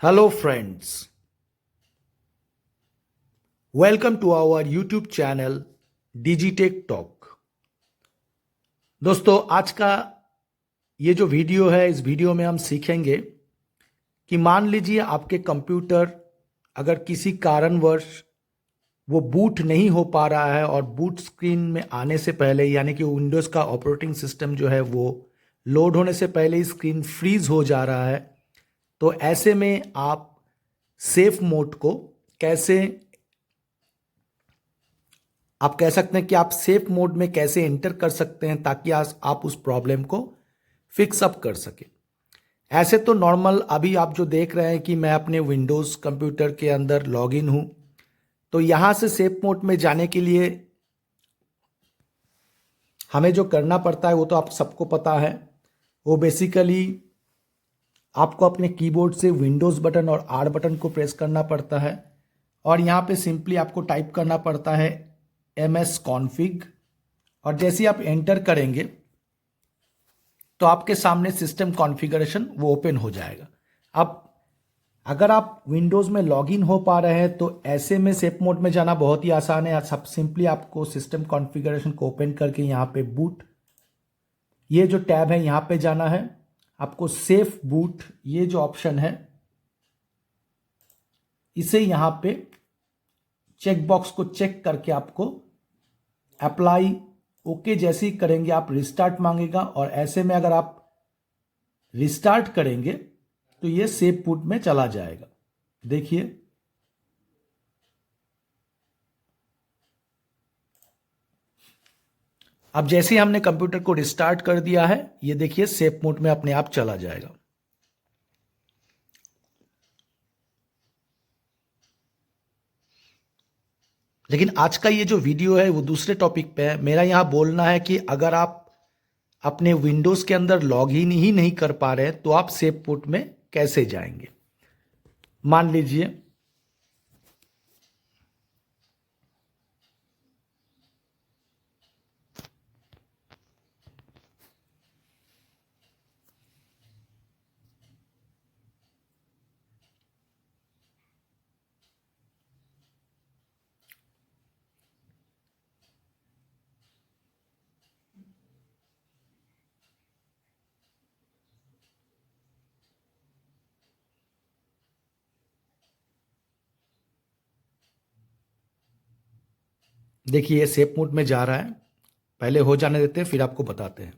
Hello, friends. Welcome to our YouTube channel Digitech Talk. दोस्तों, आज का ये जो वीडियो है, इस वीडियो में हम सीखेंगे कि मान लीजिए आपके कंप्यूटर अगर किसी कारणवश वो बूट नहीं हो पा रहा है और बूट स्क्रीन में आने से पहले, यानी कि विंडोज़ का ऑपरेटिंग सिस्टम जो है वो लोड होने से पहले ही स्क्रीन फ्रीज हो जा रहा है। तो ऐसे में आप सेफ मोड को कैसे, आप कह सकते हैं कि आप सेफ मोड में कैसे एंटर कर सकते हैं ताकि आप उस प्रॉब्लम को फिक्स अप कर सके। ऐसे तो नॉर्मल अभी आप जो देख रहे हैं कि मैं अपने विंडोज़ कंप्यूटर के अंदर लॉगिन हूं, तो यहां से सेफ मोड में जाने के लिए हमें जो करना पड़ता है वो तो आप सबको पता है। वो बेसिकली आपको अपने कीबोर्ड से विंडोज़ बटन और आर बटन को प्रेस करना पड़ता है और यहाँ पे सिंपली आपको टाइप करना पड़ता है ms config, और जैसे ही आप एंटर करेंगे तो आपके सामने सिस्टम कॉन्फ़िगरेशन वो ओपन हो जाएगा। अब अगर आप विंडोज़ में लॉगिन हो पा रहे हैं तो ऐसे में सेफ मोड में जाना बहुत ही आसान है। सब सिंपली आपको सिस्टम कॉन्फ़िगरेशन को ओपन करके यहाँ पे बूट, ये जो टैब है यहाँ पे जाना है। आपको सेफ बूट ये जो ऑप्शन है इसे यहाँ पे चेक बॉक्स को चेक करके आपको अप्लाई ओके जैसे ही करेंगे आप रिस्टार्ट मांगेगा, और ऐसे में अगर आप रिस्टार्ट करेंगे तो ये सेफ बूट में चला जाएगा। देखिए अब जैसे ही हमने कंप्यूटर को रिस्टार्ट कर दिया है, ये देखिए सेफ मोड में अपने आप चला जाएगा। लेकिन आज का ये जो वीडियो है वो दूसरे टॉपिक पे है। मेरा यहां बोलना है कि अगर आप अपने विंडोज़ के अंदर लॉगिन ही नहीं कर पा रहे तो आप सेफ मोड में कैसे जाएंगे। मान लीजिए देखिए ये सेफ मोड में जा रहा है। पहले हो जाने देते हैं फिर आपको बताते हैं।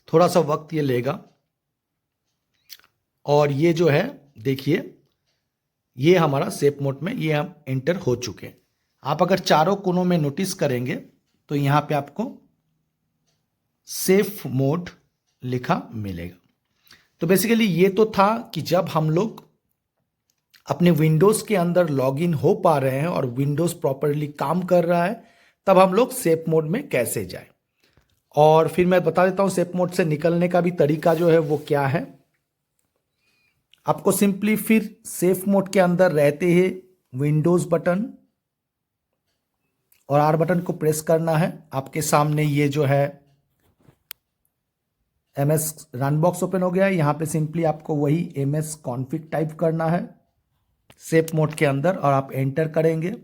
थोड़ा सा वक्त ये लेगा, और ये जो है देखिए ये हमारा सेफ मोड में ये हम एंटर हो चुके हैं। आप अगर चारों कोनों में नोटिस करेंगे तो यहां पे आपको सेफ मोड लिखा मिलेगा। तो बेसिकली ये तो था कि जब हम लोग अपने विंडोज़ के अंदर लॉगिन हो पा रहे हैं और विंडोज़ प्रॉपरली काम कर रहा है तब हम लोग सेफ मोड में कैसे जाएं। और फिर मैं बता देता हूं सेफ मोड से निकलने का भी तरीका जो है वो क्या है। आपको सिंपली फिर सेफ मोड के अंदर रहते ही विंडोज़ बटन और आर बटन को प्रेस करना है। आपके सामने ये जो है ms रन बॉक्स ओपन हो गया है। यहां पे सिंपली आपको वही ms कॉन्फ़िग टाइप करना है सेफ मोड के अंदर और आप एंटर करेंगे।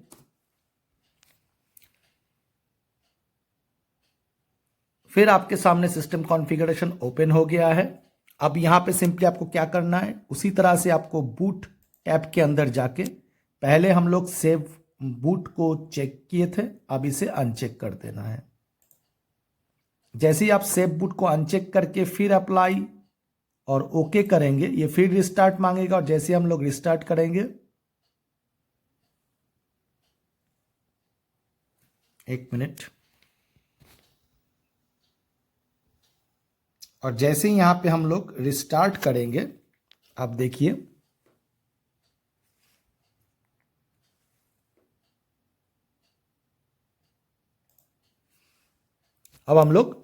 फिर आपके सामने सिस्टम कॉन्फ़िगरेशन ओपन हो गया है। अब यहां पे सिंपली आपको क्या करना है, उसी तरह से आपको बूट टैब के अंदर जाके, पहले हम लोग सेव बूट को चेक किए थे, अब इसे अनचेक कर देना है। जैसे ही आप सेव बूट को अनचेक करके फिर अप्लाई और ओके करेंगे, ये फिर रिस्टार्ट मांगेगा, और जैसे हम लोग रिस्टार्ट करेंगे, एक मिनट, और जैसे ही यहाँ पे हम लोग रिस्टार्ट करेंगे, आप देखिए अब हम लोग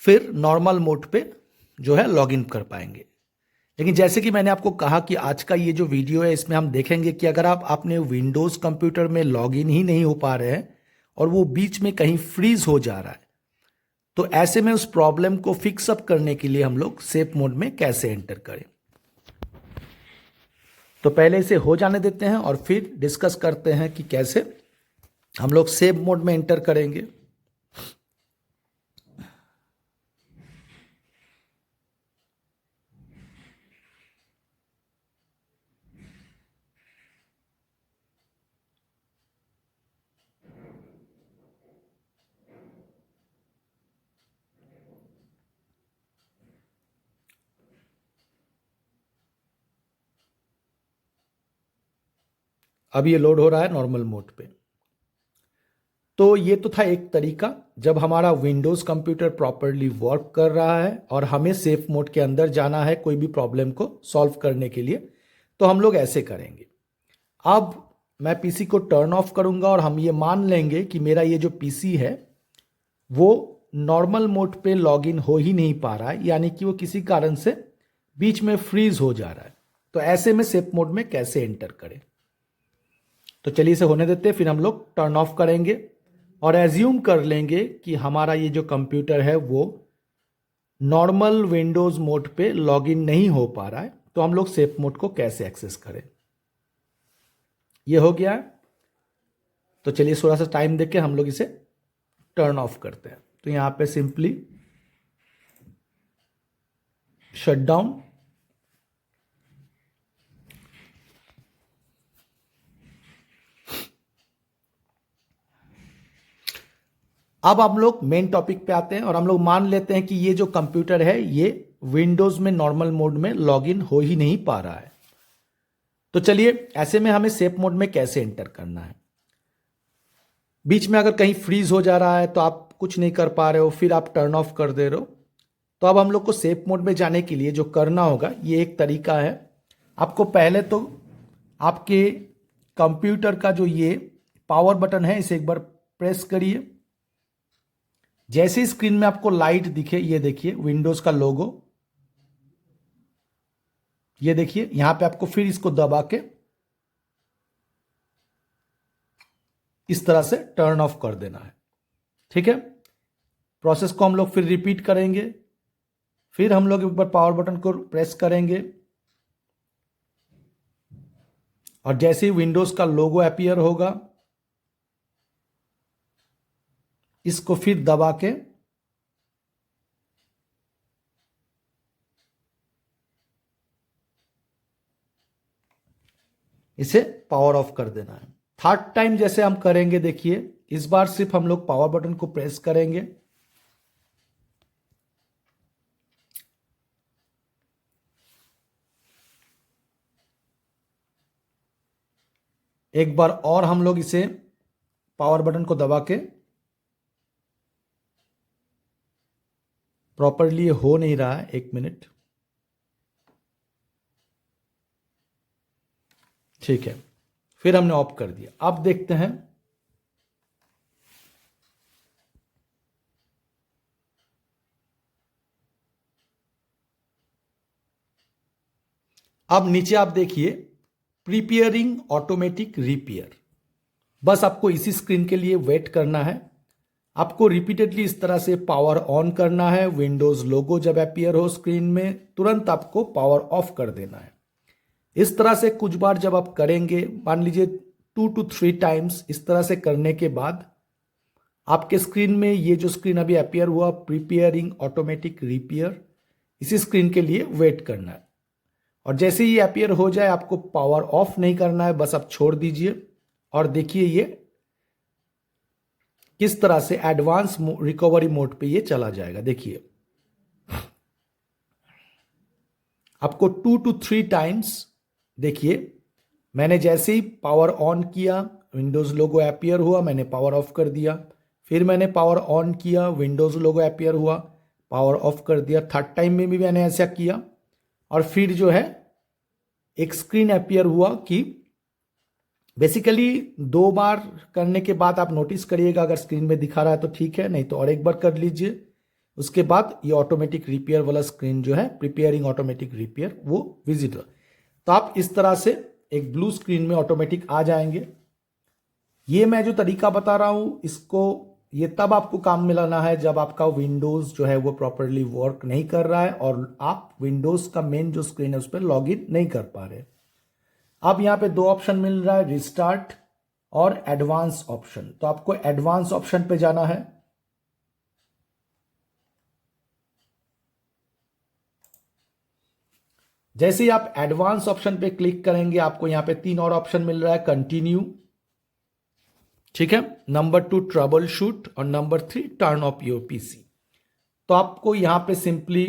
फिर नॉर्मल मोड पे जो है लॉगिन कर पाएंगे। लेकिन जैसे कि मैंने आपको कहा कि आज का ये जो वीडियो है इसमें हम देखेंगे कि अगर आप अपने विंडोज़ कंप्यूटर में लॉगिन ही नहीं हो पा रहे हैं और वो बीच में कहीं फ्रीज हो जा रहा है, तो ऐसे में उस प्रॉब्लम को फिक्स अप करने के लिए हम लोग सेफ मोड में कैसे एंटर करें। तो पहले इसे हो जाने देते हैं और फिर डिस्कस करते हैं कि कैसे हम लोग सेव मोड में एंटर करेंगे। अब ये लोड हो रहा है नॉर्मल मोड पे। तो ये तो था एक तरीका, जब हमारा विंडोज़ कंप्यूटर प्रॉपरली वर्क कर रहा है और हमें सेफ मोड के अंदर जाना है कोई भी प्रॉब्लम को सॉल्व करने के लिए, तो हम लोग ऐसे करेंगे। अब मैं पीसी को टर्न ऑफ करूंगा और हम ये मान लेंगे कि मेरा ये जो पीसी है वो नॉर्मल मोड पे लॉगिन हो ही नहीं पा रहा है, यानी कि वो किसी कारण से बीच में फ्रीज हो जा रहा है। तो ऐसे में सेफ मोड में कैसे एंटर करें, तो चलिए इसे होने देते हैं, फिर हम लोग टर्न ऑफ करेंगे और एज्यूम कर लेंगे कि हमारा ये जो कंप्यूटर है वो नॉर्मल विंडोज़ मोड पे लॉगिन नहीं हो पा रहा है। तो हम लोग सेफ मोड को कैसे एक्सेस करें, ये हो गया है। तो चलिए थोड़ा सा टाइम देके हम लोग इसे टर्न ऑफ करते हैं। तो यहां पे सिंपली शट डाउन, अब हम लोग मेन टॉपिक पे आते हैं और हम लोग मान लेते हैं कि ये जो कंप्यूटर है ये विंडोज में नॉर्मल मोड में लॉगिन हो ही नहीं पा रहा है। तो चलिए ऐसे में हमें सेफ मोड में कैसे एंटर करना है। बीच में अगर कहीं फ्रीज हो जा रहा है तो आप कुछ नहीं कर पा रहे हो, फिर आप टर्न ऑफ कर दे रहे हो, तो अब हम लोग को सेफ मोड में जाने के लिए जो करना होगा ये एक तरीका है। आपको पहले तो आपके कंप्यूटर का जो ये पावर बटन है इसे एक बार प्रेस करिए। जैसे ही स्क्रीन में आपको लाइट दिखे, ये देखिए विंडोज का लोगो, ये देखिए यहां पे आपको फिर इसको दबा के इस तरह से टर्न ऑफ कर देना है। ठीक है, प्रोसेस को हम लोग फिर रिपीट करेंगे। फिर हम लोग एक बार पावर बटन को प्रेस करेंगे और जैसे ही विंडोज का लोगो अपीयर होगा इसको फिर दबा के इसे पावर ऑफ कर देना है। थर्ड टाइम जैसे हम करेंगे, देखिए इस बार सिर्फ हम लोग पावर बटन को प्रेस करेंगे, एक बार और हम लोग इसे पावर बटन को दबा के, प्रॉपरली हो नहीं रहा है, एक मिनट, ठीक है, फिर हमने ऑफ कर दिया। अब देखते हैं अब नीचे आप देखिए प्रिपेयरिंग ऑटोमेटिक रिपेयर। बस आपको इसी स्क्रीन के लिए वेट करना है। आपको रिपीटेडली इस तरह से पावर ऑन करना है। विंडोज लोगो जब अपीयर हो स्क्रीन में तुरंत आपको पावर ऑफ कर देना है। इस तरह से कुछ बार जब आप करेंगे, मान लीजिए 2 to 3 टाइम्स, इस तरह से करने के बाद आपके स्क्रीन में ये जो स्क्रीन अभी अपीयर हुआ प्रिपेयरिंग ऑटोमेटिक रिपेयर, इसी स्क्रीन के लिए वेट करना है। और जैसे ही अपीयर हो जाए आपको पावर ऑफ नहीं करना है, बस आप छोड़ दीजिए और देखिए ये किस तरह से एडवांस रिकवरी मोड पे ये चला जाएगा। देखिए आपको 2 to 3 टाइम्स, देखिए मैंने जैसे ही पावर ऑन किया विंडोज लोगो अपीयर हुआ, मैंने पावर ऑफ कर दिया, फिर मैंने पावर ऑन किया विंडोज लोगो अपीयर हुआ, पावर ऑफ कर दिया। थर्ड टाइम में भी मैंने ऐसा किया और फिर जो है एक स्क्रीन अपीयर हुआ कि बेसिकली 2 बार करने के बाद आप नोटिस करिएगा, अगर स्क्रीन में दिखा रहा है तो ठीक है, नहीं तो और एक बार कर लीजिए। उसके बाद ये ऑटोमेटिक रिपेयर वाला स्क्रीन जो है, प्रिपेयरिंग ऑटोमेटिक रिपेयर, वो विजिट। तो आप इस तरह से एक ब्लू स्क्रीन में ऑटोमेटिक आ जाएंगे। ये मैं जो तरीका बता रहा हूं इसको, ये तब आपको काम में लाना है जब आपका विंडोज जो है वो प्रॉपरली वर्क नहीं कर रहा है और आप विंडोज का मेन जो स्क्रीन है उस पर लॉग इन नहीं कर पा रहे। अब यहां पे 2 ऑप्शन मिल रहा है, रिस्टार्ट और एडवांस ऑप्शन। तो आपको एडवांस ऑप्शन पे जाना है। जैसे ही आप एडवांस ऑप्शन पे क्लिक करेंगे आपको यहां पे 3 और ऑप्शन मिल रहा है, कंटिन्यू, ठीक है, नंबर 2 ट्रबल शूट और number 3 turn off your PC. तो आपको यहां पे सिंपली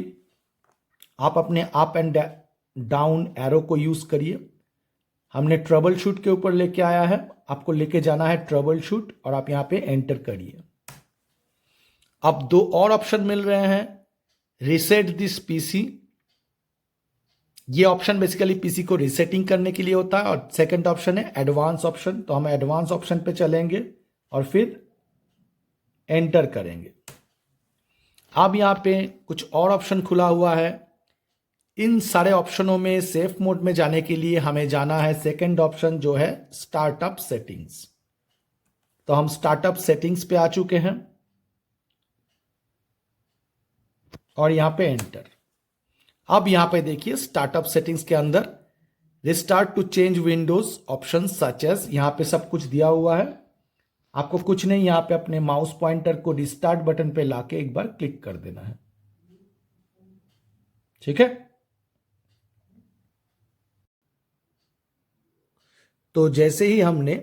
आप अपने अप एंड डाउन एरो को यूज करिए। हमने ट्रबल शूट के ऊपर लेके आया है, आपको लेके जाना है ट्रबल शूट और आप यहां पे एंटर करिए। अब 2 और ऑप्शन मिल रहे हैं, रीसेट दिस पीसी। ये ऑप्शन बेसिकली पीसी को रीसेटिंग करने के लिए होता है और सेकंड ऑप्शन है एडवांस ऑप्शन। तो हम एडवांस ऑप्शन पे चलेंगे और फिर एंटर करेंगे। अब यहां पे कुछ और ऑप्शन खुला हुआ है। इन सारे ऑप्शनों में सेफ मोड में जाने के लिए हमें जाना है सेकंड ऑप्शन जो है स्टार्टअप सेटिंग्स। तो हम स्टार्टअप सेटिंग्स पे आ चुके हैं और यहां पे एंटर। अब यहां पे देखिए स्टार्टअप सेटिंग्स के अंदर restart to change Windows option such as, यहां पे सब कुछ दिया हुआ है। आपको कुछ नहीं, यहां पे अपने माउस पॉइंटर को रिस्टार्ट बटन पे लाके एक बार क्लिक कर देना है, ठीक है। तो जैसे ही हमने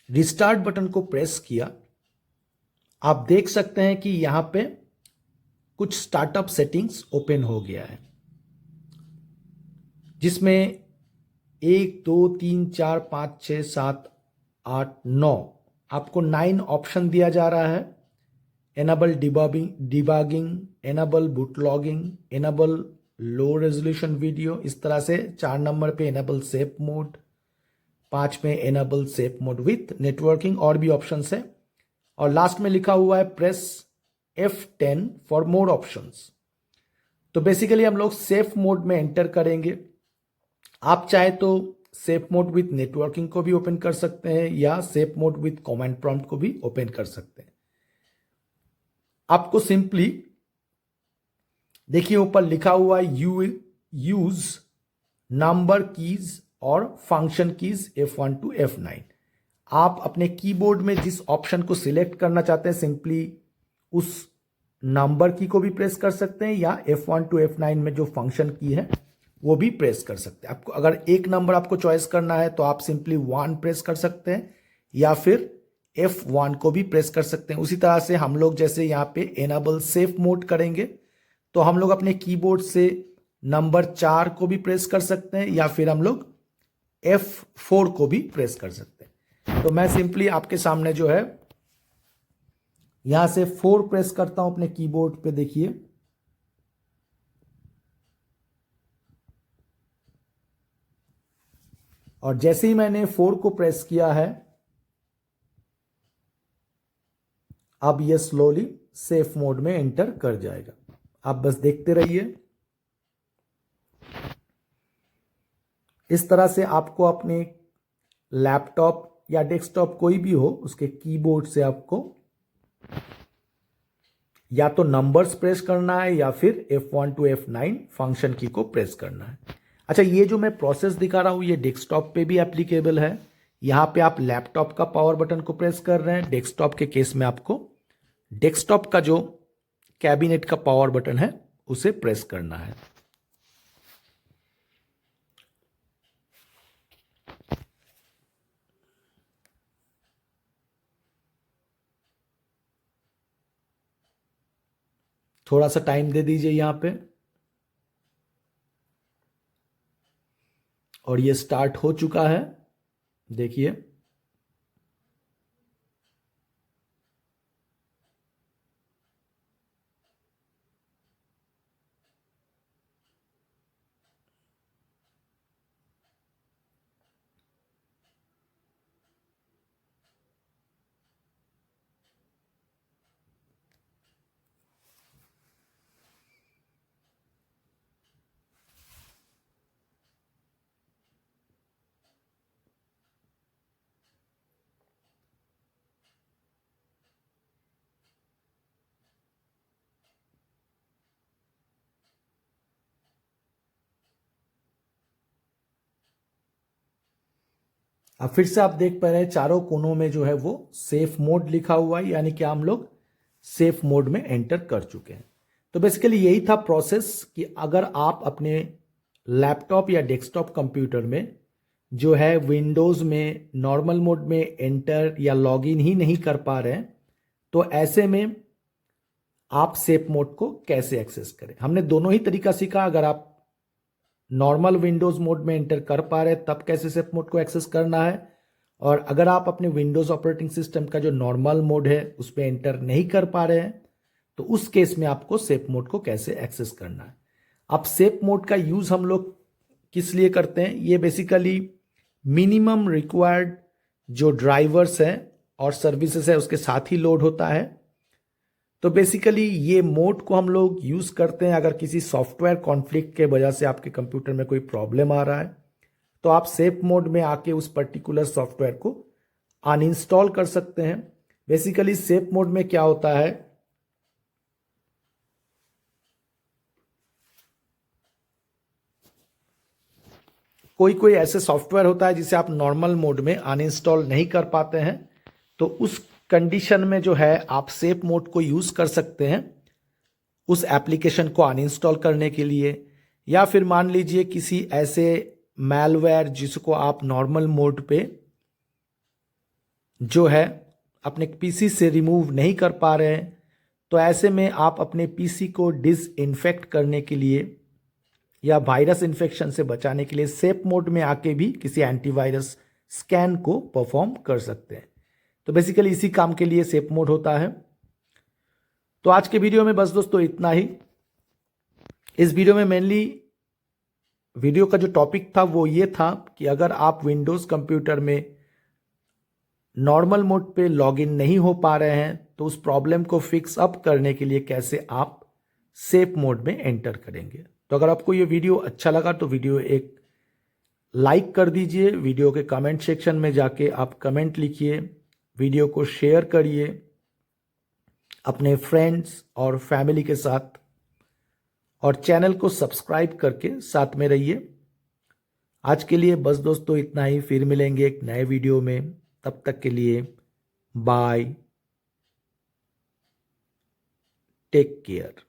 रिस्टार्ट बटन को प्रेस किया आप देख सकते हैं कि यहां पे कुछ स्टार्टअप सेटिंग्स ओपन हो गया है, जिसमें 1 2 3 4 5 6 7 8 9 आपको 9 ऑप्शन दिया जा रहा है। Enable debugging, enable boot logging, enable low resolution video, इस तरह से 4 नंबर पे एनेबल सेफ मोड, 5 में enable safe mode with networking, और भी ऑप्शन है। और लास्ट में लिखा हुआ है press F10 for more options. तो बेसिकली हम लोग सेफ मोड में एंटर करेंगे। आप चाहे तो सेफ मोड विथ नेटवर्किंग को भी ओपन कर सकते हैं या safe mode with command prompt को भी ओपन कर सकते हैं। आपको सिंपली देखिए ऊपर लिखा हुआ है यूज नंबर कीज और function keys F1 to F9। आप अपने कीबोर्ड में जिस ऑप्शन को सिलेक्ट करना चाहते हैं सिंपली उस नंबर की को भी प्रेस कर सकते हैं या F1 to F9 में जो फंक्शन की है वो भी प्रेस कर सकते हैं। आपको अगर एक नंबर आपको चॉइस करना है तो आप सिंपली 1 प्रेस कर सकते हैं या फिर F1 को भी प्रेस कर सकते हैं। उसी तरह से हम लोग जैसे यहाँ पे एनेबल सेफ मोड करेंगे तो हम लोग अपने कीबोर्ड से नंबर 4 को भी प्रेस कर सकते हैं या फिर हम लोग F4 को भी प्रेस कर सकते हैं। तो मैं सिंपली आपके सामने जो है यहां से 4 प्रेस करता हूं अपने कीबोर्ड पे, देखिए। और जैसे ही मैंने 4 को प्रेस किया है अब ये स्लोली सेफ मोड में एंटर कर जाएगा। आप बस देखते रहिए। इस तरह से आपको अपने लैपटॉप या डेस्कटॉप कोई भी हो उसके कीबोर्ड से आपको या तो नंबर्स प्रेस करना है या फिर F1 to F9 फंक्शन की को प्रेस करना है। अच्छा, ये जो मैं प्रोसेस दिखा रहा हूं ये डेस्कटॉप पे भी एप्लीकेबल है। यहां पे आप लैपटॉप का पावर बटन को प्रेस कर रहे हैं, डेस्कटॉप के केस में आपको डेस्कटॉप का जो कैबिनेट का पावर बटन है उसे प्रेस करना है। थोड़ा सा टाइम दे दीजिए यहां पे। और ये स्टार्ट हो चुका है, देखिए। अब फिर से आप देख पा रहे हैं चारों कोनों में जो है वो सेफ मोड लिखा हुआ है, यानी कि हम लोग सेफ मोड में एंटर कर चुके हैं। तो बेसिकली यही था प्रोसेस कि अगर आप अपने लैपटॉप या डेस्कटॉप कंप्यूटर में जो है विंडोज़ में नॉर्मल मोड में एंटर या लॉगिन ही नहीं कर पा रहे हैं, तो ऐसे में आप सेफ मोड को कैसे एक्सेस करें। हमने दोनों ही तरीका सीखा। अगर आप नॉर्मल विंडोज़ मोड में एंटर कर पा रहे हैं तब कैसे सेफ मोड को एक्सेस करना है, और अगर आप अपने विंडोज़ ऑपरेटिंग सिस्टम का जो नॉर्मल मोड है उस पर एंटर नहीं कर पा रहे हैं तो उस केस में आपको सेफ मोड को कैसे एक्सेस करना है। अब सेफ मोड का यूज़ हम लोग किस लिए करते हैं, ये बेसिकली मिनिमम रिक्वायर्ड जो ड्राइवर्स हैं और सर्विसेज है उसके साथ ही लोड होता है। तो बेसिकली ये मोड को हम लोग यूज़ करते हैं अगर किसी सॉफ्टवेयर कॉन्फ्लिक्ट के वजह से आपके कंप्यूटर में कोई प्रॉब्लम आ रहा है तो आप सेफ मोड में आके उस पर्टिकुलर सॉफ्टवेयर को अनइंस्टॉल कर सकते हैं। बेसिकली सेफ मोड में क्या होता है, कोई कोई ऐसे सॉफ्टवेयर होता है जिसे आप नॉर्मल मोड में अनइंस्टॉल नहीं कर पाते हैं, तो उस कंडीशन में जो है आप सेफ मोड को यूज़ कर सकते हैं उस एप्लीकेशन को अनइंस्टॉल करने के लिए। या फिर मान लीजिए किसी ऐसे मैलवेयर जिसको आप नॉर्मल मोड पे जो है अपने पीसी से रिमूव नहीं कर पा रहे हैं, तो ऐसे में आप अपने पीसी को डिसइंफेक्ट करने के लिए या वायरस इन्फेक्शन से बचाने के लिए सेफ मोड में आके भी किसी एंटीवायरस स्कैन को परफॉर्म कर सकते हैं। तो बेसिकली इसी काम के लिए सेफ मोड होता है। तो आज के वीडियो में बस दोस्तों इतना ही। इस वीडियो में मेनली वीडियो का जो टॉपिक था वो ये था कि अगर आप विंडोज़ कंप्यूटर में नॉर्मल मोड पे लॉगिन नहीं हो पा रहे हैं तो उस प्रॉब्लम को फिक्स अप करने के लिए कैसे आप सेफ मोड में एंटर करेंगे। तो अगर आपको ये वीडियो अच्छा लगा तो वीडियो एक लाइक कर दीजिए, वीडियो के कमेंट सेक्शन में जाके आप कमेंट लिखिए, वीडियो को शेयर करिए अपने फ्रेंड्स और फैमिली के साथ, और चैनल को सब्सक्राइब करके साथ में रहिए। आज के लिए बस दोस्तों इतना ही, फिर मिलेंगे एक नए वीडियो में। तब तक के लिए बाय, टेक केयर।